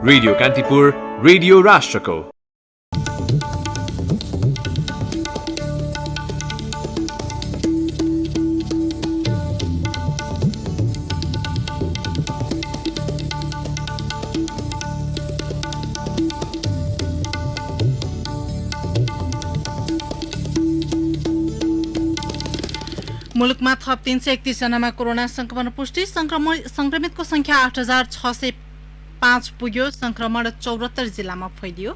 Radio Kantipur, radio राष्ट्रको। मुलुकमा थप 331 जनामा कोरोना संक्रमण पुष्टि। संक्रमितको संख्या 8605 पुग्यो। संक्रमण 74 जिल्लामा फैलियो।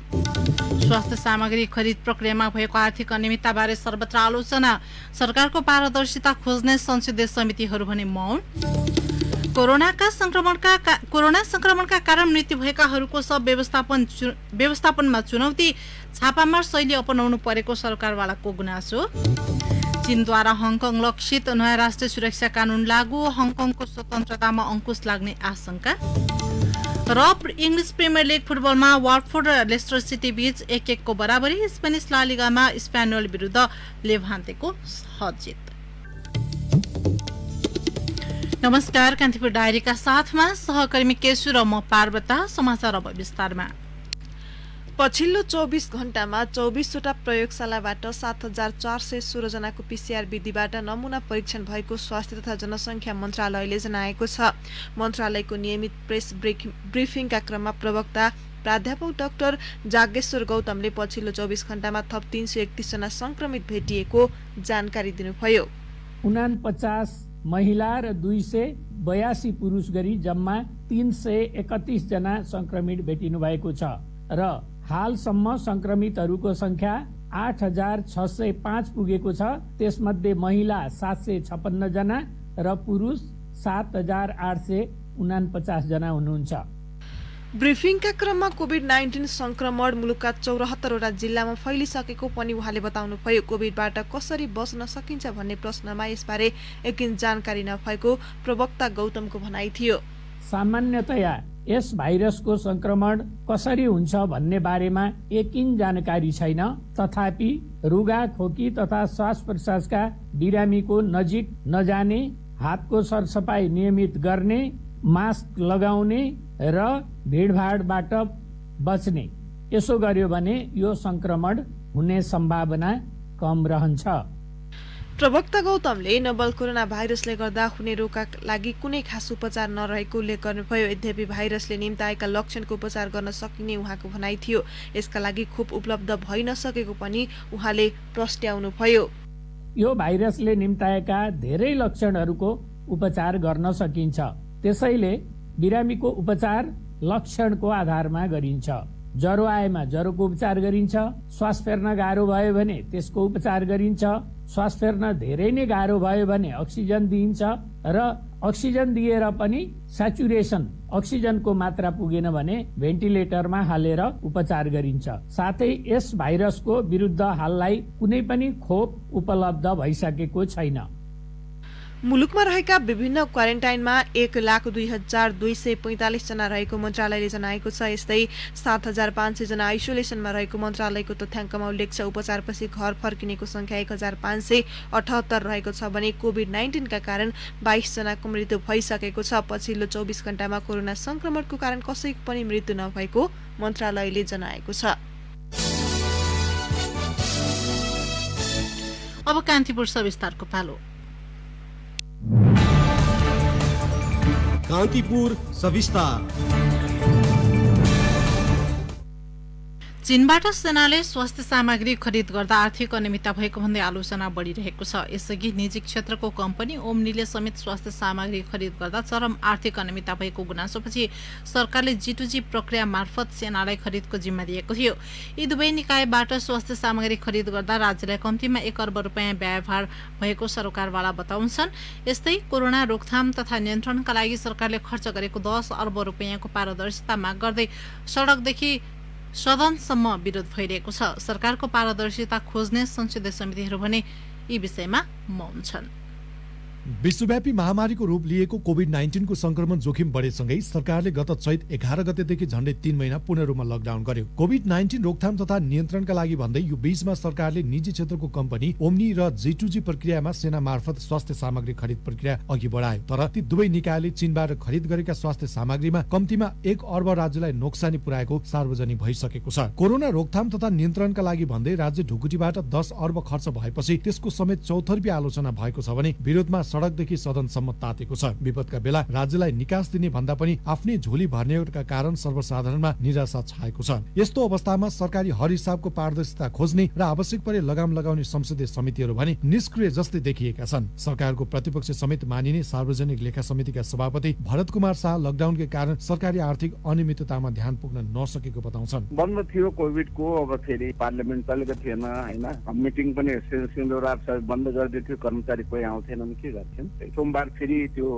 स्वास्थ्य सामग्री खरिद प्रक्रियामा भएको आर्थिक अनियमितताबारे सर्वत्र आलोचना। सरकारको पारदर्शिता खोज्ने संसदीय समितिहरू भने मौन। कोरोना संक्रमणका कारण मृत्यु भएकाहरूको सब व्यवस्थापनमा चुनौती। छापामार शैली अपनाउनु परेको सरकारवालाको गुनासो। चीनद्वारा हङकङ लक्षित नयाँ राष्ट्रिय सुरक्षा कानून लागू। हङकङको स्वतन्त्रतामा अंकुश लाग्ने आशंका। र इङ्ग्लिस प्रिमियर लिग फुटबलमा वाटफोर्ड र लेस्टर सिटी बीच 1-1 को बराबरी। स्पेनिस ला लिगामा स्पेन्योल विरुद्ध लेभान्तेको सहज जित। नमस्कार, कान्तिपुर डायरीका साथमा सहकर्मी केशु र म पार्वता। समाचार अब विस्तारमा। पछिल्लो 24 घण्टामा 24वटा प्रयोगशालाबाट 7416 जनाको पीसीआर विधिबाट नमुना परीक्षण भएको स्वास्थ्य तथा जनसङ्ख्या मन्त्रालयले जनाएको छ। मन्त्रालयको नियमित प्रेस ब्रिफिङका क्रममा प्रवक्ता प्राध्यापक डाक्टर जागेश्वर गौतमले पछिल्लो 24 घण्टामा थप 331 जना संक्रमित भेटिएको जानकारी दिनुभयो। 49 महिला र 282 पुरुष गरी जम्मा 331 जना संक्रमित भेटिनु भएको छ र हालसम्म संक्रमितहरूको संख्या 8605 पुगेको छ। त्यसमध्ये महिला 756 जना र पुरुष 7849 जना हुनुहुन्छ। ब्रिफिङका क्रममा कोभिड-19 संक्रमण मुलुकका 74वटा जिल्लामा फैलिसकेको पनि उहाँले बताउनुभयो। कोभिडबाट कसरी बच्न सकिन्छ भन्ने प्रश्नमा यसबारे यकिन जानकारी नभएको प्रवक्ता गौतमको भनाइ थियो। सामान्यतया यस भाइरसको संक्रमण कसरी हुन्छ भन्ने बारेमा यकिन जानकारी छैन। तथापि रुगा, खोकी तथा श्वास प्रश्वासका बिरामीको नजिक नजाने, हातको सरसफाई नियमित गर्ने, मास्क लगाउने र भिडभाडबाट बच्ने, यसो गर्यो भने यो संक्रमण हुने सम्भावना कम रहन्छ। प्रवक्ता गौतमले नोभल कोरोना भाइरसले गर्दा हुने रोगका लागि कुनै खास उपचार नरहेको उल्लेख गर्नुभयो। यद्यपि भाइरसले निम्ताएका लक्षणको उपचार गर्न सकिने उहाँको भनाइ थियो। यसका लागि खोप उपलब्ध भइ नसकेको पनि उहाँले प्रस्ट्याउनुभयो। यो भाइरसले निम्ताएका धेरै लक्षणहरूको उपचार गर्न सकिन्छ। त्यसैले बिरामीको उपचार लक्षणको आधारमा गरिन्छ। ज्वरो आएमा ज्वरोको उपचार गरिन्छ। श्वास फेर्न गाह्रो भयो भने त्यसको उपचार गरिन्छ। श्वास फेर्न धेरै नै गाह्रो भयो भने अक्सिजन दिइन्छ र अक्सिजन दिएर पनि स्याचुरेसन अक्सिजनको मात्रा पुगेन भने भेन्टिलेटरमा हालेर उपचार गरिन्छ। साथै यस भाइरसको विरुद्ध हाललाई कुनै पनि खोप उपलब्ध भइसकेको छैन। मुलुकमा रहेका विभिन्न क्वारेन्टाइनमा 1,02,245 जना रहेको मन्त्रालयले जनाएको छ। यस्तै 7,500 जना आइसोलेसनमा रहेको मन्त्रालयको तथ्याङ्कमा उल्लेख छ। उपचारपछि घर फर्किनेको संख्या 1,578 रहेको छ भने कोभिड-19 का कारण 22 जनाको मृत्यु भइसकेको छ। पछिल्लो 24 घण्टामा कोरोना संक्रमणको कारण कसैको पनि मृत्यु नभएको मन्त्रालयले जनाएको छ। अब कान्तिपुर सविस्तारको पालो। कान्तिपुर सविस्तार। चीनबाट सेनाले स्वास्थ्य सामग्री खरिद गर्दा आर्थिक अनियमितता भएको भन्दै आलोचना बढिरहेको छ। यसअघि निजी क्षेत्रको कम्पनी ओम्नीले समेत स्वास्थ्य सामग्री खरिद गर्दा चरम आर्थिक अनियमितता भएको गुनासोपछि सरकारले G2G प्रक्रिया मार्फत सेनालाई खरिदको जिम्मा दिएको थियो। यी दुवै निकायबाट स्वास्थ्य सामग्री खरिद गर्दा राज्यलाई कम्तीमा 1 अर्ब रुपैयाँ व्ययभार भएको सरकारवाला बताउँछन्। यस्तै कोरोना रोकथाम तथा नियन्त्रणका लागि सरकारले खर्च गरेको 10 अर्ब रुपैयाँको पारदर्शिता माग गर्दै सडकदेखि सदनसम्म विरोध भइरहेको छ। सरकारको पारदर्शिता खोज्ने संसदीय समितिहरू भने यी विषयमा मौन छन्। विश्वव्यापी महामारीको रूप लिएको कोभिड-19 को संक्रमण जोखिम बढेसँगै सरकारले गत चैत 11 गतेदेखि झण्डै 3 महिना पूर्ण रूपमा लकडाउन गर्यो। कोभिड-19 रोकथाम तथा नियन्त्रणका लागि भन्दै यो बीचमा सरकारले निजी क्षेत्रको कम्पनी ओम्नी र G2G प्रक्रियामा सेना मार्फत स्वास्थ्य सामग्री खरिद प्रक्रिया अघि बढायो। तर ती दुवै निकायले चीनबाट खरिद गरेका स्वास्थ्य सामग्रीमा कम्तीमा 1 अर्ब राज्यलाई नोक्सानी पुर्याएको सार्वजनिक भइसकेको छ। कोरोना रोकथाम तथा नियन्त्रणका लागि भन्दै राज्य ढुकुटीबाट 10 अर्ब खर्च भएपछि त्यसको समेत चौतर्फी आलोचना भएको छ भने विरोधमा सडकदेखि सदनसम्म तातेको छ। विपदका बेला राज्यलाई निकास दिने भन्दा पनि आफ्नै झोली भर्नेका कारण सर्वसाधारणमा निराशा छाएको छ। यस्तो अवस्थामा सरकारी हर हिसाबको पारदर्शिता खोज्ने र आवश्यक परे लगाम लगाउने संसदीय समितिहरू भने निष्क्रिय जस्तै देखिएका छन्। सरकारको प्रतिपक्ष समेत मानिने सार्वजनिक लेखा समितिका सभापति भरत कुमार शाह लकडाउनकै कारण सरकारी आर्थिक अनियमिततामा ध्यान पुग्न नसकेको बताउँछन्। बन्द थियो कोभिडको, अब फेरि पार्लियामेन्ट चलेको थिएन हैन, मिटिङ पनि सिन्धुरार बन्द गरिदिएको थियो, कर्मचारी कोही आउँथेनन्, के गर्छन्। सोमबार फेरि त्यो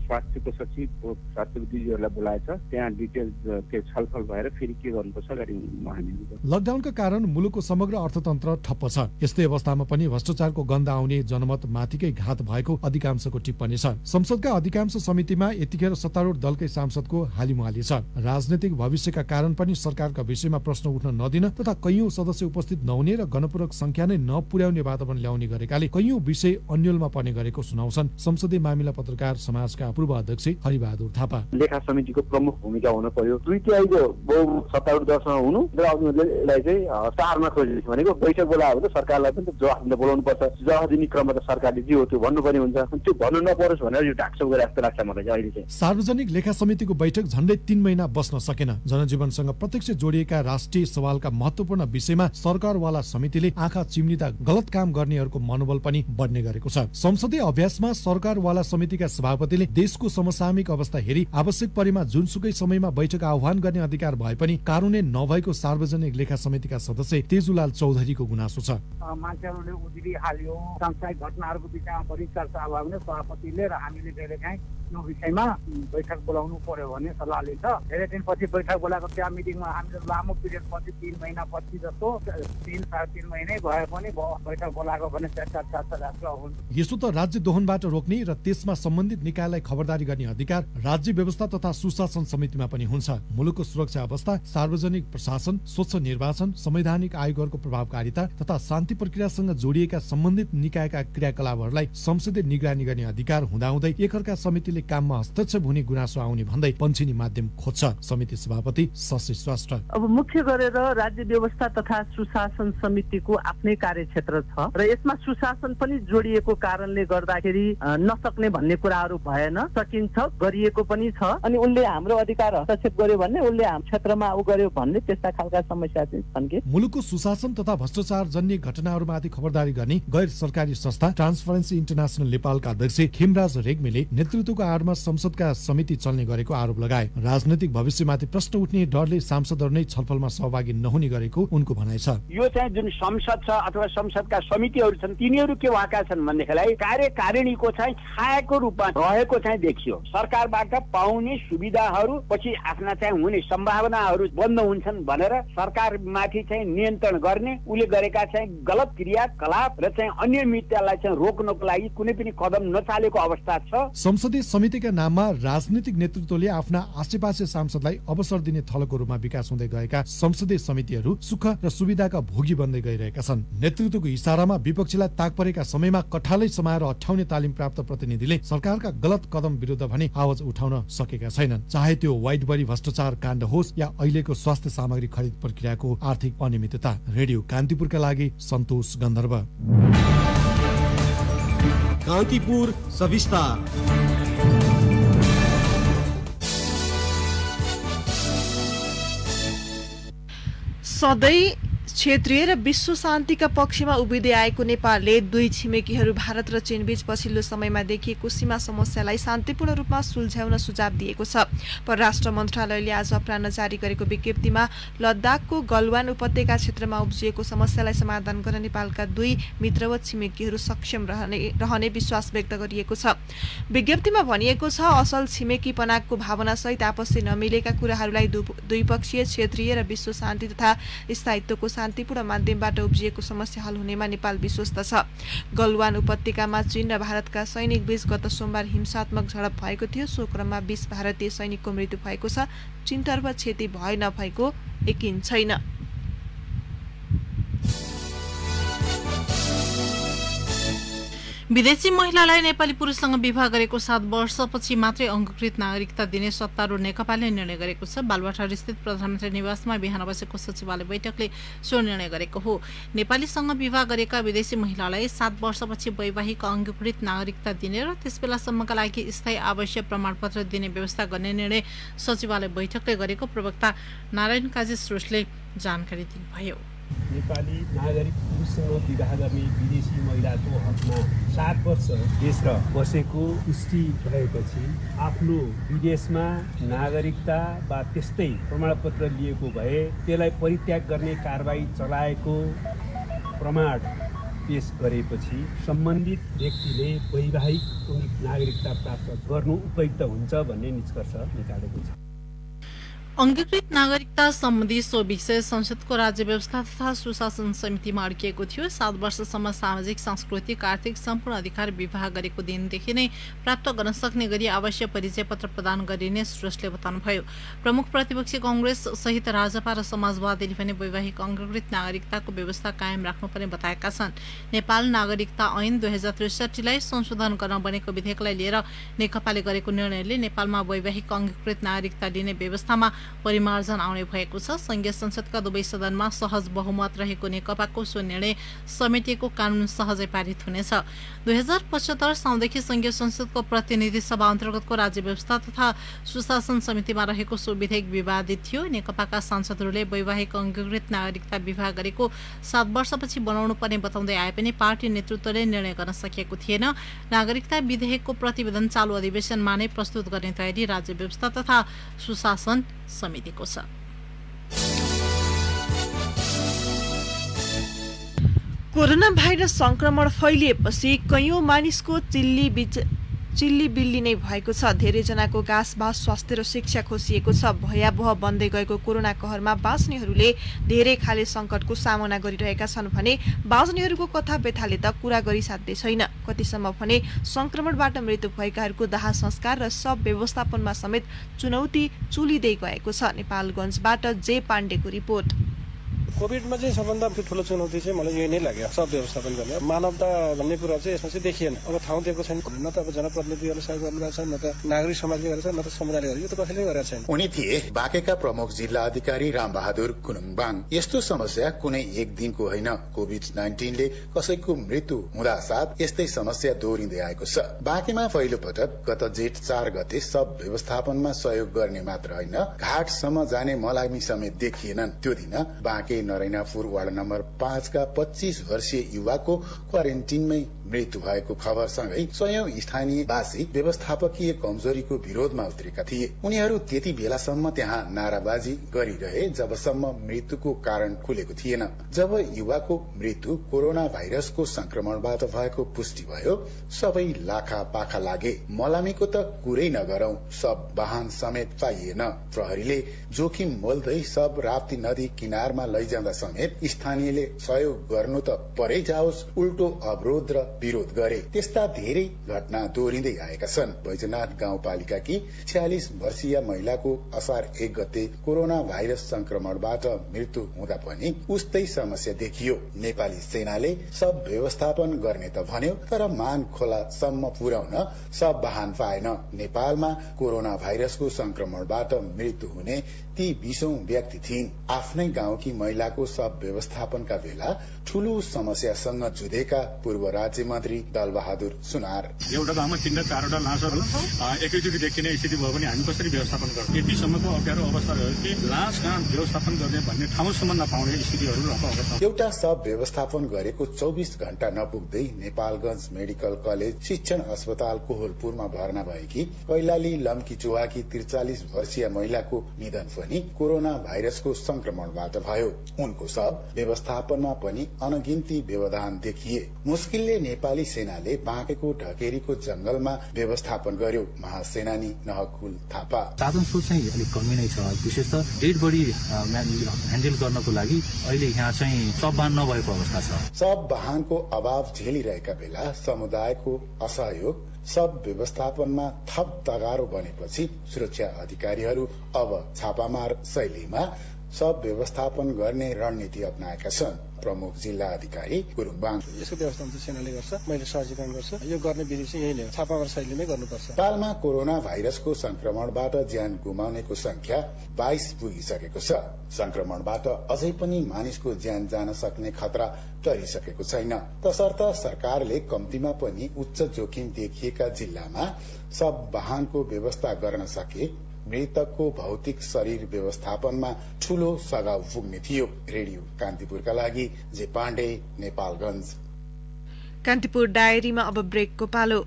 स्वास्थ्यको सचिव स्वास्थ्य दिदीहरूलाई बोलाएछ, त्यहाँ डिटेल्स के छलफल भएर फेरि के गर्नुपर्छ गरी महानिर्देशक। लकडाउनका कारण मुलुकको समग्र अर्थतन्त्र ठप्प छ। यस्तै अवस्थामा पनि भ्रष्टाचारको गन्ध आउने जनमत माथिकै घात भएको अधिकांशको टिप्पणी छ। संसदका अधिकांश समितिमा यतिखेर सत्तारूढ दलकै सांसदको हालिमुहाली छ। राजनैतिक भविष्यका कारण पनि सरकारका विषयमा प्रश्न उठ्न नदिन तथा कैयौं सदस्य उपस्थित नहुने र गणपूरक संख्या नै नपुर्याउने वातावरण ल्याउने गरेकाले कैयौं विषय अन्यलमा पर्ने गरेको सुनाउँछन् संसदीय मामिला पत्रकार समाजका पूर्व अध्यक्ष हरिबहादुर थापा। लेखा समितिको प्रमुख भूमिका हुन पर्यो। 2/3 बहुमत सत्तारूढ दलसँग हुनु र उनीहरूले चाहिँ चारमा खोजेको भनेको बैठक बोलायो भने सरकारलाई पनि जवाफ दिन बोलाउनु पर्छ। जवाफ दिने क्रममा त सरकारले जे हो त्यो भन्नुपर्ने हुन्छ। त्यो भन्नु नपरोस् भनेर यो ढाकछोप गरे जस्तो लाग्छ मलाई चाहिँ अहिले चाहिँ। सार्वजनिक लेखा समितिको बैठक झण्डै 3 महिना बस्न सकेन। जनजीवनसँग प्रत्यक्ष जोडिएका राष्ट्रिय सवालका महत्वपूर्ण विषयमा सरकारवाला समितिले आँखा चिम्निदा गलत काम गर्नेहरूको मनोबल पनि बढ्ने गरेको छ। संसदीय अभ्यासमा सरकारवाला समितिका सभापतिले देशको समसामयिक अवस्था हेरी आवश्यक परेमा जुनसुकै समयमा बैठक आह्वान गर्ने अधिकार भए पनि कानुनै नभएको सार्वजनिक लेखा समितिका सदस्य तेजुलाल चौधरीको गुनासो छ। मान्छेहरूले उजुरी हाल्यो, सांसारिक घटनाहरूको विषयमा बढी चर्चा भयो भने सभापतिले र हामीले कहिलेकाहीँ यो विषयमा बैठक बोलाउनु पर्यो भन्ने सल्लाह लिन्छ। धेरै दिनपछि बैठक बोलाएको त्यहाँ मिटिङमा हामीले लामो पिरियड पछि 3 महिना पछि जस्तो 3-3.5 महिनै भए पनि बैठक बोलाएको भने चर्चा हुन्छ। यसो त राज्य दोहनबाट रोक्ने र त्यसमा सम्बन्धित निकायलाई खबरदारी गर्ने अधिकार राज्य व्यवस्था तथा सुशासन समितिमा पनि हुन्छ। मुलुकको सुरक्षा अवस्था, सार्वजनिक प्रशासन, स्वच्छ निर्वाचन, संवैधानिक आयोगहरूको प्रभावकारिता तथा शान्ति प्रक्रियासँग जोडिएका सम्बन्धित निकायका क्रियाकलापहरूलाई संसदीय निगरानी गर्ने अधिकार हुँदाहुँदै एकअर्का समितिले काममा हस्तक्षेप हुने गुनासो आउने भन्दै पञ्चिनी माध्यम खोज्छ। समिति सभापति शशि श्रेष्ठ। अब मुख्य गरेर राज्य व्यवस्था तथा सुशासन समितिको आफ्नै कार्यक्षेत्र छ र यसमा सुशासन पनि जोडिएको कारणले गर्दाखेरि नसक्ने भन्ने कुराहरू भएन, सकिन्छ, गरिएको पनि छ। अनि उनले हाम्रो अधिकार हस्तक्षेप गर्यो भने उनले हाम्रो क्षेत्रमा उ गर्यो भन्ने त्यस्ता खालका समस्या चाहिँ छन् कि मुलुकको सुशासन तथा भ्रष्टाचार जन्य घटनाहरूमाथि खबरदारी गर्ने गैर सरकारी संस्था ट्रान्सपरेन्सी इन्टरनेशनल नेपालका अध्यक्ष खेमराज रेग्मीले नेतृत्वको आडमा संसदका समिति चल्ने गरेको आरोप लगाए। राजनैतिक भविष्यमाथि प्रश्न उठ्ने डरले सांसदहरू नै छलफलमा सहभागी नहुने गरेको उनको भनाइ छ। यो चाहिँ जुन संसद छ अथवा संसदका समितिहरू छन् तिनीहरू के भएका छन् भनेदेखिलाई कार्यकारिणीको चाहिँ छायाको रूपमा रहेको चाहिँ देखियो। सरकारबाट पाउने सुविधाहरू पछि आफ्ना चाहिँ हुने सम्भावनाहरू बन्द हुन्छन् भनेर सरकारमाथि चाहिँ नियन्त्रण गर्ने उले गरेका चाहिँ गलत क्रियाकलाप र चाहिँ अनियमिततालाई चाहिँ रोक्नको लागि कुनै पनि कदम नचालेको अवस्था छ। संसदीय समितिका नाममा राजनीतिक नेतृत्वले आफ्ना आसेपासे सांसदलाई अवसर दिने थलोको रूपमा विकास हुँदै गएका संसदीय समितिहरू सुख र सुविधाका भोगी बन्दै गइरहेका छन्। नेतृत्वको इशारामा विपक्षीलाई ताक परेका समयमा कठालै समाएर अठ्याउने तालिम प्राप्त प्रतिनिधिले सरकारका गलत कदम विरुद्ध भने आवाज उठाउन सकेका छैनन्। चाहे त्यो वाइडबडी भ्रष्टाचार काण्ड होस् या अहिलेको स्वास्थ्य सामग्री खरिद प्रक्रियाको आर्थिक अनियमितता। रेडियो कान्तिपुरका लागि सन्तोष गन्धर्व। कान्तिपुर सविस्तार। सधैँ क्षेत्रीय र विश्व शान्तिका पक्षमा उभिँदै आएको नेपालले दुई छिमेकीहरू भारत र चीनबीच पछिल्लो समयमा देखिएको सीमा समस्यालाई शान्तिपूर्ण रूपमा सुल्झ्याउन सुझाव दिएको छ। परराष्ट्र मन्त्रालयले आज अपराह्न जारी गरेको विज्ञप्तिमा लद्दाखको गलवान उपत्यका क्षेत्रमा उब्जिएको समस्यालाई समाधान गर्न नेपालका दुई मित्रवत छिमेकीहरू सक्षम रहने विश्वास व्यक्त गरिएको छ। विज्ञप्तिमा भनिएको छ, असल छिमेकीपनाको भावनासहित आपसी नमिलेका कुराहरूलाई द्विपक्षीय, क्षेत्रीय र विश्व शान्ति तथा स्थायित्वको शान्ति शान्तिपूर्ण माध्यमबाट उब्जिएको समस्या हल हुनेमा नेपाल विश्वस्त छ। गलवान उपत्यकामा चीन र भारतका सैनिक बीच गत सोमबार हिंसात्मक झडप भएको थियो। सो क्रममा 20 भारतीय सैनिकको मृत्यु भएको छ। चीनतर्फ क्षति भए नभएको यकिन छैन। विदेशी महिलालाई नेपाली पुरुषसँग विवाह गरेको 7 वर्षपछि मात्रै अंगीकृत नागरिकता दिने सत्तारूढ नेकपाले निर्णय गरेको छ। बालुवाटार स्थित प्रधानमन्त्री निवासमा बिहान बसेको सचिवालय बैठकले सो निर्णय गरेको हो। नेपालीसँग विवाह गरेका विदेशी महिलालाई 7 वर्षपछि वैवाहिक अंगीकृत नागरिकता दिने र त्यसबेलासम्मका लागि स्थायी आवश्यक प्रमाणपत्र दिने व्यवस्था गर्ने निर्णय सचिवालय बैठकले गरेको प्रवक्ता नारायण काजी श्रेष्ठले जानकारी दिनुभयो। नेपाली नागरिक पुरुषसँग विवाह गर्ने विदेशी महिलाको हकमा 7 वर्ष देश बसेको पुष्टि भएपछि आफ्नो विदेशमा नागरिकता वा त्यस्तै प्रमाणपत्र लिएको भए त्यसलाई परित्याग गर्ने कारबाही चलाएको प्रमाण पेश गरेपछि सम्बन्धित व्यक्तिले वैवाहिक नागरिकता प्राप्त गर्नु उपयुक्त हुन्छ भन्ने निष्कर्ष निकालेको छ। अंगीकृत नागरिकता सम्बन्धी सो विषय संसदको राज्य व्यवस्था तथा सुशासन समितिमा अड्किएको थियो। 7 वर्षसम्म सामाजिक, सांस्कृतिक, आर्थिक सम्पूर्ण अधिकार विवाह गरेको दिनदेखि नै प्राप्त गर्न सक्ने गरी आवश्यक परिचय पत्र प्रदान गरिने श्रेष्ठले बताउनुभयो। प्रमुख प्रतिपक्षी कांग्रेस सहित राजपा र समाजवादीले पनि वैवाहिक अंगीकृत नागरिकताको व्यवस्था कायम राख्नुपर्ने बताएका छन्। नेपाल नागरिकता ऐन 2063 लाई संशोधन गर्न बनेको विधेयकलाई लिएर नेकपाले गरेको निर्णयले नेपालमा वैवाहिक अंगीकृत नागरिकता दिने व्यवस्थामा परिमार्जन आउने भएको छ। संघीय संसदका दुवै सदनमा सहज बहुमत रहेको नेकपाको सो निर्णय समेटिएको कानून सहजै पारित हुनेछ। 2075 साउनदेखि संघीय संसदको प्रतिनिधि सभा अन्तर्गतको राज्य व्यवस्था तथा सुशासन समितिमा रहेको सो विधेयक विवादित थियो। नेकपाका सांसदहरूले वैवाहिक अंगीकृत नागरिकता विवाह गरेको 7 वर्षपछि बनाउनु पर्ने बताउँदै आए पनि पार्टी नेतृत्वले निर्णय गर्न सकेको थिएन। नागरिकता विधेयकको प्रतिवेदन चालू अधिवेशनमा नै प्रस्तुत गर्ने तयारी राज्य व्यवस्था तथा सुशासन समितिको छ। कोरोना भाइरस संक्रमण फैलिएपछि कैयौं मानिसको चिल्ली बिल्ली नै भएको छ। धेरै जनाको गाँसबास, स्वास्थ्य र शिक्षा खोसिएको छ। भयावह बन्दै गएको कोरोना कहरमा बाँच्नेहरूले धेरै खाले संकटको सामना गरिरहेका छन् भने बाँच्नेहरूको कथा व्यथाले त कुरा गरिसाध्य छैन। कतिसम्म भने संक्रमणबाट मृत्यु भएकाहरूको दाह संस्कार र शव व्यवस्थापनमा समेत चुनौती चुलिँदै गएको छ। नेपालगञ्जबाट जे पाण्डेको रिपोर्ट। कोभिडमा चाहिँ सबभन्दा ठुलो चुनौती चाहिँ मलाई यही नै लाग्यो, सब व्यवस्थापन गर्ने। मानवता भन्ने कुरा चाहिँ यसमा चाहिँ देखिएन। अब ठाउँ दिएको छैन, न त अब जनप्रतिनिधिहरूले सहयोग गरिरहेको छ, न त नागरिक समाजले गरेको छ, न त समुदायले गरेको, यो त कसैले गरेको छैन। उनी थिए बाँकेका प्रमुख जिल्ला अधिकारी रामबहादुर कुनुङबाङ। यस्तो समस्या कुनै एक दिनको होइन। कोभिड-19 ले कसैको मृत्यु हुँदा साथ यस्तै समस्या दोहोरिँदै आएको छ। बाँकेमा पहिलो पटक गत जेठ 4 गते सब व्यवस्थापनमा सहयोग गर्ने मात्र होइन, घाटसम्म जाने मलामी समेत देखिएनन्। त्यो दिन बाँके नरैनापुर वार्ड नम्बर 5 का 25 वर्षीय युवाको क्वारेन्टिनमै मृत्यु भएको खबरसँगै स्वयं स्थानीयवासी व्यवस्थापकीय कमजोरीको विरोधमा उत्रेका थिए। उनीहरू त्यति बेलासम्म त्यहाँ नाराबाजी गरिरहे जबसम्म मृत्युको कारण खुलेको थिएन। जब युवाको मृत्यु कोरोना भाइरसको संक्रमणबाट भएको पुष्टि भयो, सबै लाखा पाखा लागे। मलामीको त कुरै नगरौं, सब वाहन समेत पाइएन। प्रहरीले जोखिम मोल्दै सब राप्ती नदी किनारमा लैजाँदा समेत स्थानीयले सहयोग गर्नु त परै जाओस्, उल्टो अवरोध र विरोध गरे। त्यस्ता धेरै घटना दोहोरिँदै आएका छन्। बैजनाथ गाउँपालिकाकी 46 वर्षीय महिलाको असार 1 गते कोरोना भाइरस संक्रमणबाट मृत्यु हुँदा पनि उस्तै समस्या देखियो। नेपाली सेनाले सब व्यवस्थापन गर्ने त भन्यो, तर मान खोलासम्म पुर्याउन सब वाहन पाएन। नेपालमा कोरोना भाइरसको संक्रमणबाट मृत्यु हुने ती 20औं व्यक्ति थिइन्। आफ्नै गाउँकी महिलाको सब व्यवस्थापनका बेला ठूलो समस्यासँग जुधेका पूर्व राज्य मन्त्री दलबहादुर सुनार। एउटा गाउँमा 3 र 4 वटा लासहरू एकैचोटि देखिने स्थिति भयो भने हामी कसरी व्यवस्थापन गर्छौं? यतिसम्मको अप्ठ्यारो अवस्था रह्यो कि लास कहाँ व्यवस्थापन गर्ने भन्ने ठाउँसम्म नपाउने स्थितिहरू रहेको छ। एउटा सब व्यवस्थापन गरेको 24 घण्टा नपुग्दै नेपालगञ्ज मेडिकल कलेज शिक्षण अस्पताल कोहलपुरमा भर्ना भएकी कैलाली लम्की चुवाकी 43 वर्षीय महिलाको निधन पनि कोरोना भाइरसको संक्रमणबाट भयो। उनको सब व्यवस्थापनमा पनि अनगिन्ती व्यवधान देखिए। मुस्किलले नेपाली सेनाले बाँकेको ढकेरीको जंगलमा व्यवस्थापन गर्यो। महासेनानी नहकुल थापा साधन स्रोत चाहिँ अलिक कमी नै छ। विशेष त डेड बडी ह्यान्डल गर्नको लागि अहिले यहाँ चाहिँ सब वाहन नभएको अवस्था छ। सब वाहनको अभाव झेलिरहेका बेला समुदायको असहयोग सब व्यवस्थापनमा थप तगारो बनेपछि सुरक्षा अधिकारीहरू अब छापामार शैलीमा सब व्यवस्थापन गर्ने रणनीति अपनाएका छन्। प्रमुख जिल्ला अधिकारी गुरुङबाङ यसको व्यवस्थापन सेनाले गर्छ, मैले सहजीकरण गर्छु। यो गर्ने विधि चाहिँ यही नै हो, छापामार शैलीमै गर्नुपर्छ। नेपालमा कोरोना भाइरसको संक्रमणबाट ज्यान गुमाउनेको संख्या 22 पुगिसकेको छ। संक्रमणबाट अझै पनि मानिसको ज्यान जान सक्ने खतरा टरिसकेको छैन। तसर्थ सरकारले कम्तीमा पनि उच्च जोखिम देखिएका जिल्लामा सब वाहनको व्यवस्था गर्न सके मृतकको भौतिक शरीर व्यवस्थापनमा ठूलो सघाउ पुग्ने थियो। रेडियो कान्तिपुरका लागि जे पाण्डे, नेपालगञ्ज। कान्तिपुर डायरीमा अब ब्रेकको पालो।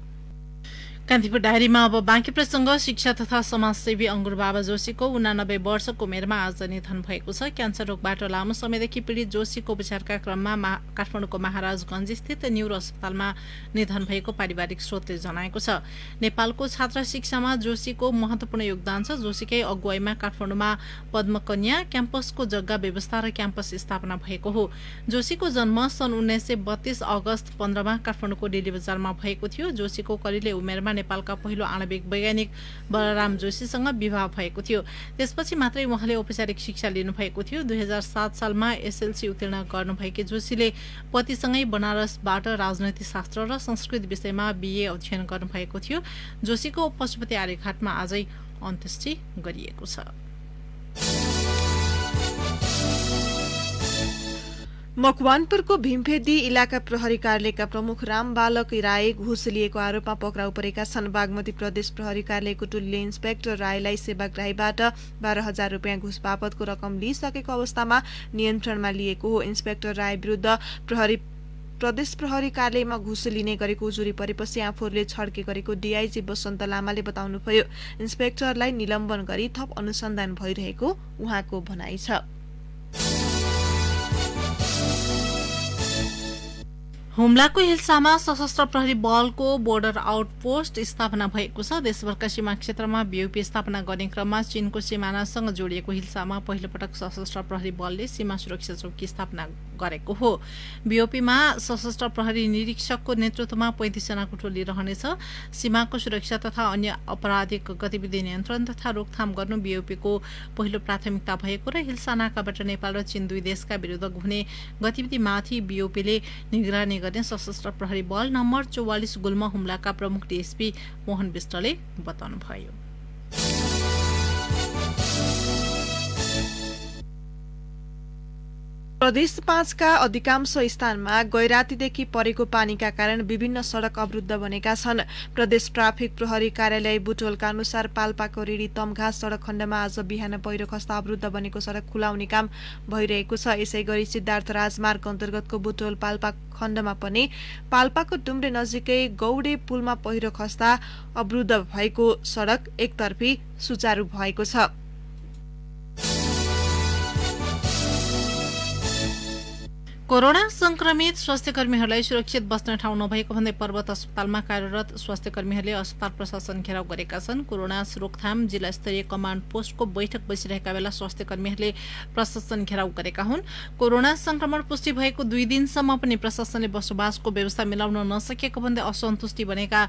कान्तिपुर डायरीमा अब बाँकी प्रसंग। शिक्षा तथा समाजसेवी अंगुर बाबा जोशीको 89 वर्षको उमेरमा आज निधन भएको छ। क्यान्सर रोगबाट लामो समयदेखि पीड़ित जोशीको उपचारका क्रममा काठमाडौँको महाराजगंज स्थित न्यूरो अस्पतालमा निधन भएको पारिवारिक स्रोतले जनाएको छ। नेपालको छात्र शिक्षामा जोशीको महत्वपूर्ण योगदान छ। जोशीकै अगुवाईमा काठमाडौँमा पद्मकन्या क्याम्पसको जग्गा व्यवस्था र क्याम्पस स्थापना भएको हो। जोशीको जन्म सन् 1932 अगस्त 15 मा काठमाडौँको डेली बजारमा भएको थियो। जोशीको करिले उमेरमा नेपालका पहिलो आणविक वैज्ञानिक बलराम जोशीसँग विवाह भएको थियो। त्यसपछि मात्रै उहाँले औपचारिक शिक्षा लिनुभएको थियो। 2007 सालमा एसएलसी उत्तीर्ण गर्नुभएकी जोशीले पतिसँगै बनारसबाट राजनैतिक शास्त्र र संस्कृत विषयमा बीए अध्ययन गर्नुभएको थियो। जोशीको पशुपति आर्यघाटमा आजै अन्त्येष्टि गरिएको छ। मकवानपुरको भीमफेदी इलाका प्रहरी कार्यालयका प्रमुख रामबालक राय घुस लिएको आरोपमा पक्राउ परेका छन्। बागमती प्रदेश प्रहरी कार्यालयको टोलीले इन्सपेक्टर रायलाई सेवाग्राहीबाट 12,000 रुपियाँ घुस बापतको रकम लिइसकेको अवस्थामा नियन्त्रणमा लिएको हो। इन्सपेक्टर राय विरुद्ध प्रदेश प्रहरी कार्यालयमा घुस लिने गरेको उजुरी परेपछि आफूहरूले छड्के गरेको डीआईजी बसन्त लामाले बताउनुभयो। इन्सपेक्टरलाई निलम्बन गरी थप अनुसन्धान भइरहेको उहाँको भनाइ छ। हुम्लाको हिल्सामा सशस्त्र प्रहरी बलको बोर्डर आउटपोस्ट स्थापना भएको छ। देशभरका सीमा क्षेत्रमा बीओपी स्थापना गर्ने क्रममा चीनको सिमानासँग जोडिएको हिल्सामा पहिलो पटक सशस्त्र प्रहरी बलले सीमा सुरक्षा चौकी स्थापना गरेको हो। बीओपीमा सशस्त्र प्रहरी निरीक्षकको नेतृत्वमा 35 जनाको टोली रहनेछ। सीमाको सुरक्षा तथा अन्य आपराधिक गतिविधि नियन्त्रण तथा रोकथाम गर्नु बीओपीको पहिलो प्राथमिकता भएको र हिल्सा नाकाबाट नेपाल र चीन दुई देशका विरुद्ध हुने गतिविधिमाथि बीओपीले निगरानी गर्ने सशस्त्र प्रहरी बल नम्बर 44 गुल्म हुम्लाका प्रमुख डीएसपी मोहन विष्टले बताउनुभयो। प्रदेश 5 का अधिकांश स्थानमा गैरातीदेखि परेको पानीका कारण विभिन्न सड़क अवरुद्ध बनेका छन्। प्रदेश ट्राफिक प्रहरी कार्यालय बुटोलका अनुसार पाल्पाको रेडी तमघास सड़क खण्डमा आज बिहान पहिरो खस्दा अवरुद्ध बनेको सड़क खुलाउने काम भइरहेको छ। यसैगरी सिद्धार्थ राजमार्ग अन्तर्गतको बुटोल पाल्पा खण्डमा पनि पाल्पाको डुम्रे नजिकै गौडे पुलमा पहिरो खस्दा अवरुद्ध भएको सड़क एकतर्फी सुचारू भएको छ। कोरोना संक्रमित स्वास्थ्यकर्मीहरूलाई सुरक्षित बस्न ठाउँ नभएको भन्दै पर्वत अस्पतालमा कार्यरत स्वास्थ्यकर्मीहरूले अस्पताल प्रशासन घेराउ गरेका छन्। कोरोना रोकथाम जिल्ला स्तरीय कमाण्ड पोस्टको बैठक बसिरहेका बेला स्वास्थ्यकर्मीहरूले प्रशासन घेराउ गरेका हुन्। कोरोना संक्रमण पुष्टि भएको 2 दिनसम्म पनि प्रशासनले बसोबासको व्यवस्था मिलाउन नसकेको भन्दै असन्तुष्टि बनेका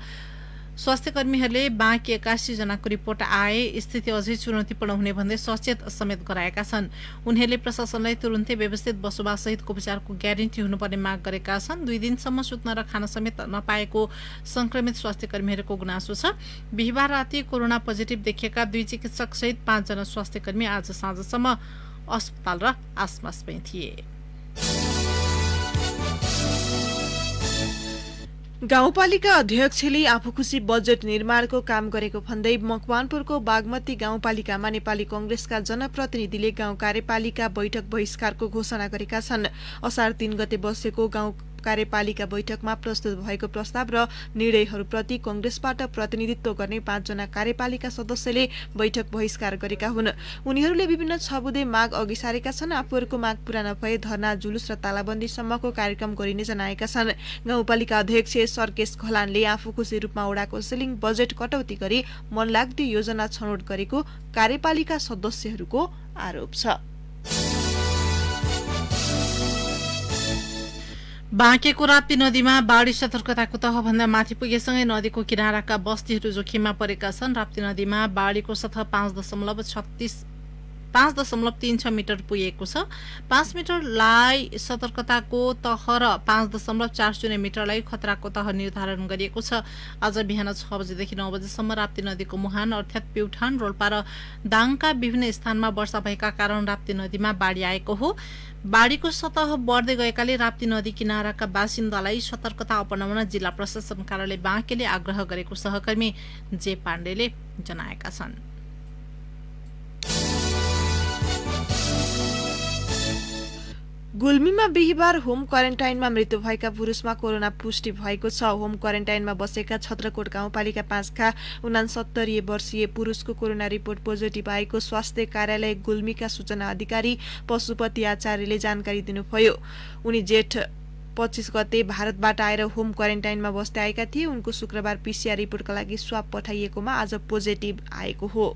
स्वास्थ्यकर्मीहरूले बाँकी 81 जनाको रिपोर्ट आए स्थिति अझै चुनौतीपूर्ण हुने भन्दै सचेत समेत गराएका छन्। उनीहरूले प्रशासनलाई तुरुन्तै व्यवस्थित बसोबाससहितको उपचारको ग्यारेन्टी हुनुपर्ने माग गरेका छन्। 2 दिनसम्म सुत्न र खान समेत नपाएको संक्रमित स्वास्थ्यकर्मीहरूको गुनासो छ। बिहिबार राति कोरोना पोजिटिभ देखिएका 2 चिकित्सक सहित 5 जना स्वास्थ्यकर्मी आज साँझसम्म अस्पताल र आसपासमै थिए। गाउँपालिका अध्यक्षले आफूखुसी बजेट निर्माणको काम गरेको भन्दै मकवानपुरको बागमती गाउँपालिकामा नेपाली कांग्रेसका जनप्रतिनिधिले गाउँ कार्यपालिका बैठक बहिष्कारको घोषणा गरेका छन्। असार 3 गते बसेको गाउँ कार्यपालिका बैठकमा प्रस्तुत भएको प्रस्ताव र निर्णयहरूप्रति कांग्रेसबाट प्रतिनिधित्व गर्ने 5 जना कार्यपालिका सदस्यले बैठक बहिष्कार गरेका हुन्। उनीहरूले विभिन्न छबुदे माग अघि सारेका छन्। आफूहरूको माग पूरा नभए धरना, जुलुस र तालाबन्दी सम्मको कार्यक्रम गरिने जनाएका छन्। गाउँपालिका अध्यक्ष सर्केश खलानले आफू खुसी रूपमा ओडाको सिलिङ बजेट कटौती गरी मनलाग्दो योजना छनौट गरेको कार्यपालिका सदस्यहरूको आरोप छ। बाँकेको राप्ती नदीमा बाढी सतर्कताको तहभन्दा माथि पुगेसँगै नदीको किनाराका बस्तीहरू जोखिममा परेका छन्। राप्ती नदीमा बाढीको सतह 5.36 मिटर पुगेको छ। 5 मिटरलाई सतर्कताको तह र 5.40 मिटरलाई खतराको तह निर्धारण गरिएको छ। आज बिहान 6 बजेदेखि 9 बजेसम्म राप्ती नदीको मुहान अर्थात् प्युठान, रोल्पा र दाङका विभिन्न स्थानमा वर्षा भएका कारण राप्ती नदीमा बाढी आएको हो। बाढीको सतह बढ्दै गएकाले राप्ती नदी किनाराका बासिन्दालाई सतर्कता अपनाउन जिल्ला प्रशासन कार्यालय बाँकेले आग्रह गरेको सहकर्मी जे पाण्डेले जनाएका छन्। गुल्मीमा बिहिबार होम क्वारेन्टाइनमा मृत्यु भएका पुरुषमा कोरोना पुष्टि भएको छ। होम क्वारेन्टाइनमा बसेका छत्रकोट गाउँपालिका 5 का 69 वर्षीय पुरुषको कोरोना रिपोर्ट पोजिटिभ आएको स्वास्थ्य कार्यालय गुल्मीका सूचना अधिकारी पशुपति आचार्यले जानकारी दिनुभयो। उनी जेठ 25 गते भारतबाट आएर होम क्वारेन्टाइनमा बस्दै आएका थिए। उनको शुक्रबार पीसीआर रिपोर्टका लागि स्वाब पठाइएकोमा आज पोजिटिभ आएको हो।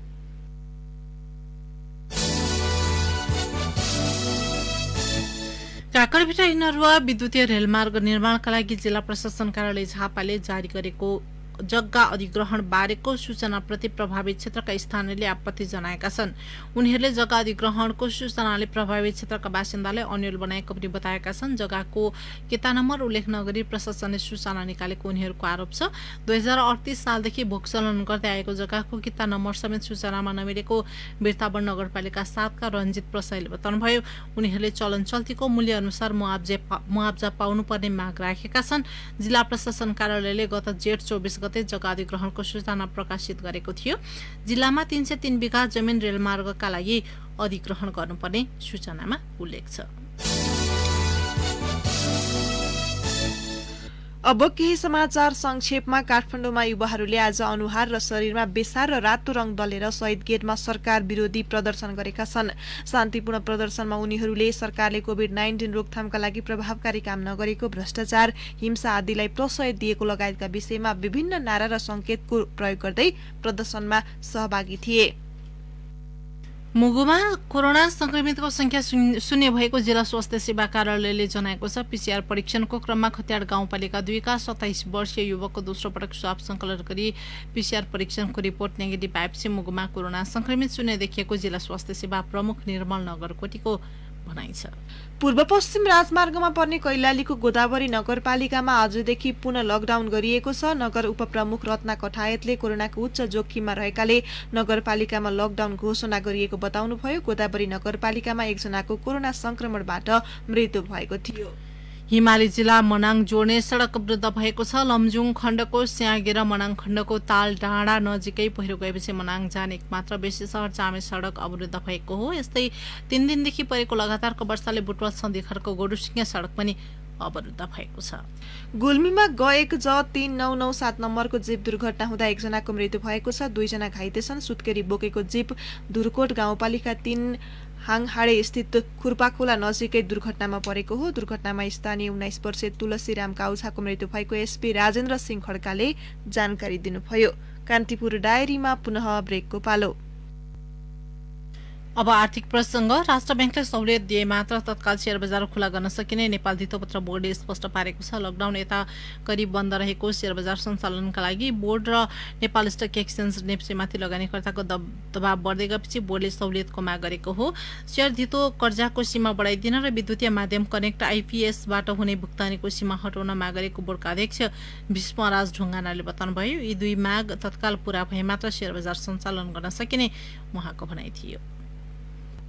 काँकरभिटा हिनरुवा विद्युतीय रेलमार्ग निर्माणका लागि जिल्ला प्रशासन कार्यालय झापाले जारी गरेको जग्गा अधिग्रहण बारेको सूचनाप्रति प्रभावित क्षेत्रका स्थानीयले आपत्ति जनाएका छन्। उनीहरूले जग्गा अधिग्रहणको सूचनाले प्रभावित क्षेत्रका बासिन्दालाई अन्यल बनाएको पनि बताएका छन्। जग्गाको किता नम्बर उल्लेख नगरी प्रशासनले सूचना निकालेको उनीहरूको आरोप छ। 2038 सालदेखि भोगचलन गर्दै आएको जग्गाको किता नम्बर समेत सूचनामा नमिलेको बिर्तावन नगरपालिका 7 का रञ्जित प्रसाईले बताउनुभयो। उनीहरूले चलन चल्तीको मूल्य अनुसार मुआब्जा पाउनुपर्ने माग राखेका छन्। जिल्ला प्रशासन कार्यालयले गत जेठ 24 गते जग्गा अधिग्रहणको सूचना प्रकाशित गरेको थियो। जिल्लामा 303 बिघा जमिन रेलमार्गका लागि अधिग्रहण गर्नुपर्ने सूचनामा उल्लेख छ। अब केही समाचार संक्षेपमा। काठमाडौँमा युवाहरूले आज अनुहार र शरीरमा बेसार र रातो रंग दलेर शहीद गेटमा सरकार विरोधी प्रदर्शन गरेका छन्। शान्तिपूर्ण प्रदर्शनमा उनीहरूले सरकारले कोभिड-19 रोकथामका लागि प्रभावकारी काम नगरेको, भ्रष्टाचार, हिंसा आदिलाई प्रश्रय दिएको लगायतका विषयमा विभिन्न नारा र संकेतको प्रयोग गर्दै प्रदर्शनमा सहभागी थिए। मुगुमा कोरोना संक्रमितको संख्या शून्य भएको जिल्ला स्वास्थ्य सेवा कार्यालयले जनाएको छ। पीसीआर परीक्षणको क्रममा खत्याड गाउँपालिका 2 का 27 वर्षीय युवकको दोस्रो पटक स्वाब संकलन गरी पीसीआर परीक्षणको रिपोर्ट नेगेटिभ आएपछि मुगुमा कोरोना संक्रमित शून्य देखिएको जिल्ला स्वास्थ्य सेवा प्रमुख निर्मल नगरकोटीको भनाइ छ। पूर्व पश्चिम राजमार्गमा पर्ने कैलालीको गोदावरी नगरपालिकामा आजदेखि पुनः लकडाउन गरिएको छ। नगर उपप्रमुख रत्ना कठायतले कोरोनाको उच्च जोखिममा रहेकाले नगरपालिकामा लकडाउन घोषणा गरिएको बताउनुभयो। गोदावरी नगरपालिकामा एकजनाको कोरोना संक्रमणबाट मृत्यु भएको थियो। हिमाली जिल्ला मनाङ जोड्ने सड़क अवरुद्ध भएको छ। लमजुङ खण्डको स्यागे र मनाङ खण्डको ताल डाँडा नजिकै पहिरो गएपछि मनाङ जाने एकमात्र बेसी सहर चामे सड़क अवरुद्ध भएको हो। यस्तै 3 दिनदेखि परेको लगातारको वर्षाले बुटवल सन्धिखरको गोडुसिंह सड़क पनि अवरुद्ध भएको छ। गुल्मीमा गएको ज 3997 नम्बरको जीप दुर्घटना हुँदा एकजनाको मृत्यु भएको छ। 2 जना घाइते छन्। सुत्केरी बोकेको जीप धुरकोट गाउँपालिका 3 हाङहाडे स्थित खुर्पाखोला नजिकै दुर्घटनामा परेको हो। दुर्घटनामा स्थानीय 19 वर्षीय तुलसीराम काउछाको मृत्यु भएको एसपी राजेन्द्र सिंह खड्काले जानकारी दिनुभयो। कान्तिपुर डायरीमा पुनः ब्रेकको पालो। अब आर्थिक प्रसंग। राष्ट्र ब्याङ्कले सहुलियत दिए मात्र तत्काल शेयर बजार खुला गर्न सकिने नेपाल धितोपत्र बोर्डले स्पष्ट पारेको छ। लकडाउन यता करिब बन्द रहेको शेयर बजार सञ्चालनका लागि बोर्ड र नेपाल स्टक एक्सचेन्ज नेप्सेमाथि लगानीकर्ताको दबाव बढ्दै गएपछि बोर्डले सहुलियतको माग गरेको हो। शेयर धितो कर्जाको सीमा बढाइदिन र विद्युतीय माध्यम कनेक्ट आइपीएसबाट हुने भुक्तानीको सीमा हटाउन माग गरेको बोर्डका अध्यक्ष भीष्मराज ढुङ्गानाले बताउनुभयो। यी दुई माग तत्काल पूरा भए मात्र शेयर बजार सञ्चालन गर्न सकिने उहाँको भनाइ थियो।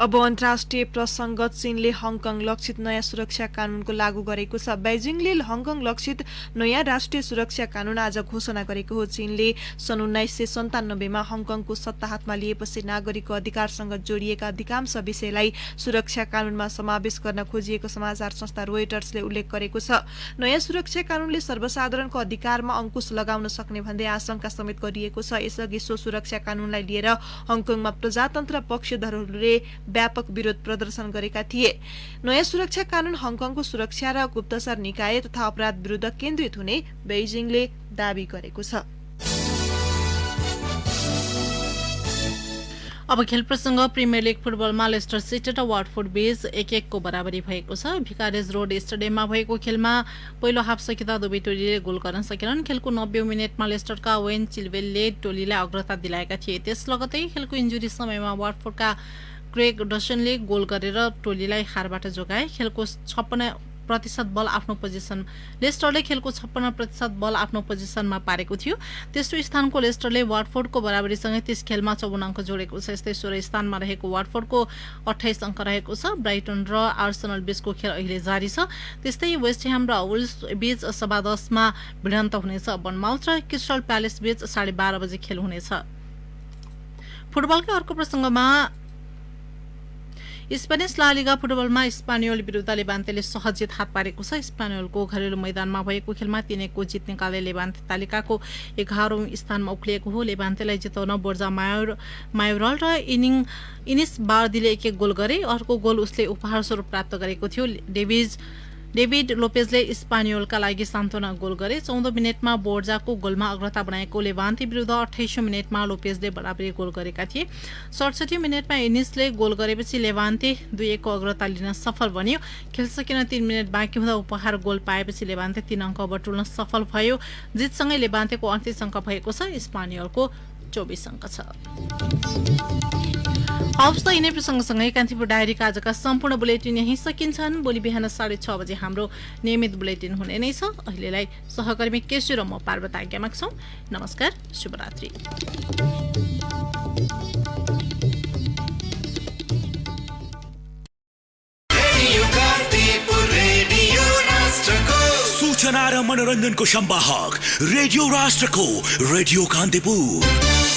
अब अन्तर्राष्ट्रिय प्रसङ्ग चीनले हङकङ लक्षित नयाँ सुरक्षा कानूनको लागू गरेको छ। बेजिङले हङकङ लक्षित नयाँ राष्ट्रिय सुरक्षा कानून आज घोषणा गरेको हो। चीनले सन् 1997 मा हङकङको सत्ता हातमा लिएपछि नागरिकको अधिकारसँग जोडिएका अधिकांश विषयलाई सुरक्षा कानूनमा समावेश गर्न खोजिएको समाचार संस्था रोयटर्सले उल्लेख गरेको छ। नयाँ सुरक्षा कानूनले सर्वसाधारणको अधिकारमा अंकुश लगाउन सक्ने भन्दै आशंका समेत गरिएको छ। यसअघि सो सुरक्षा कानूनलाई लिएर हङकङमा प्रजातन्त्र पक्षधरहरूले व्यापक विरोध प्रदर्शन गरेका थिए। नयाँ सुरक्षा कानून हङकङको सुरक्षा र गुप्तचर निकाय तथा अपराध विरुद्ध केन्द्रित हुने बेइजिङले दावी गरेको छ। अब खेल प्रसंग प्रिमियर लीग फुटबलमा लेस्टर सिटी र वाटफोर्ड बीच 1-1 को बराबरी भएको छ। भिकारेज रोड स्टेडियममा भएको खेलमा पहिलो हाफ सकिँदा दुवै टोलीले गोल गर्न सकेनन्। खेलको 90 मिनेटमा लेस्टरका वेन चिल्वेलले टोलीलाई अग्रता दिलाएका थिए। त्यस लगतै खेलको इन्जुरी समयमा वाटफोर्डका क्रेग डसनले गोल गरेर टोलीलाई हारबाट जोगाए। खेलको 56% बल आफ्नो पोजिसन लेस्टरले खेलको 56% बल आफ्नो पोजिसनमा पारेको थियो। तेस्रो स्थानको लेस्टरले वाटफोर्डको बराबरीसँगै 30 खेलमा 54 अङ्क जोडेको छ। यस्तै 16 स्थानमा रहेको वाटफोर्डको 28 अङ्क रहेको छ। ब्राइटन र आर्सेनल बीचको खेल अहिले जारी छ। त्यस्तै वेस्ट ह्याम र वुल्स बीच सभा 10 मा भिडन्त हुनेछ। बर्नमाउथ र क्रिस्टल प्यालेस बीच 12:30 बजे खेल हुनेछ। फुटबलकै अर्को प्रसङ्गमा स्पेनिस ला लिगा फुटबलमा स्पानियोल विरुद्ध लेभान्तेले सहज जित हात पारेको छ। स्पानियोलको घरेलु मैदानमा भएको खेलमा 3-1 को जित निकाले लेभान्ते तालिकाको 11औं स्थानमा उक्लिएको हो। लेभान्तेलाई जिताउन बोर्जा मायोरल र इनिस बार्दीले 1-1 गोल गरे। अर्को गोल उसले उपहार स्वरूप प्राप्त गरेको थियो। डेभिड लोपेजले स्पानियोलका लागि सान्त्वना गोल गरे। 14 मिनेटमा बोर्जाको गोलमा अग्रता बनाएको लेभान्ते विरुद्ध 28औं मिनेटमा लोपेजले बराबरी गोल गरेका थिए। 67 मिनेटमा इनिसले गोल गरेपछि लेभान्ते 2-1 को अग्रता लिन सफल बन्यो। खेल सकिन 3 मिनेट बाँकी हुँदा उपहार गोल पाएपछि लेभान्ते 3 अङ्क बटुल्न सफल भयो। जितसँगै लेभान्तेको 38 अङ्क भएको छ। स्पानियोलको 24 अङ्क छ। हवस् त यिनै प्रसङ्गसँगै कान्तिपुर डायरीका आजका सम्पूर्ण बुलेटिन यही सकिन्छन्। भोलि बिहान 6:30 बजे हाम्रो नियमित बुलेटिन हुने नै छ। अहिलेलाई सहकर्मी केशु र म पार्वत आज्ञामा छौँ। नमस्कार, शुभरात्रि। सूचना र मनोरञ्जनको संवाहक रेडियो राष्ट्रको रेडियो कान्तिपुर।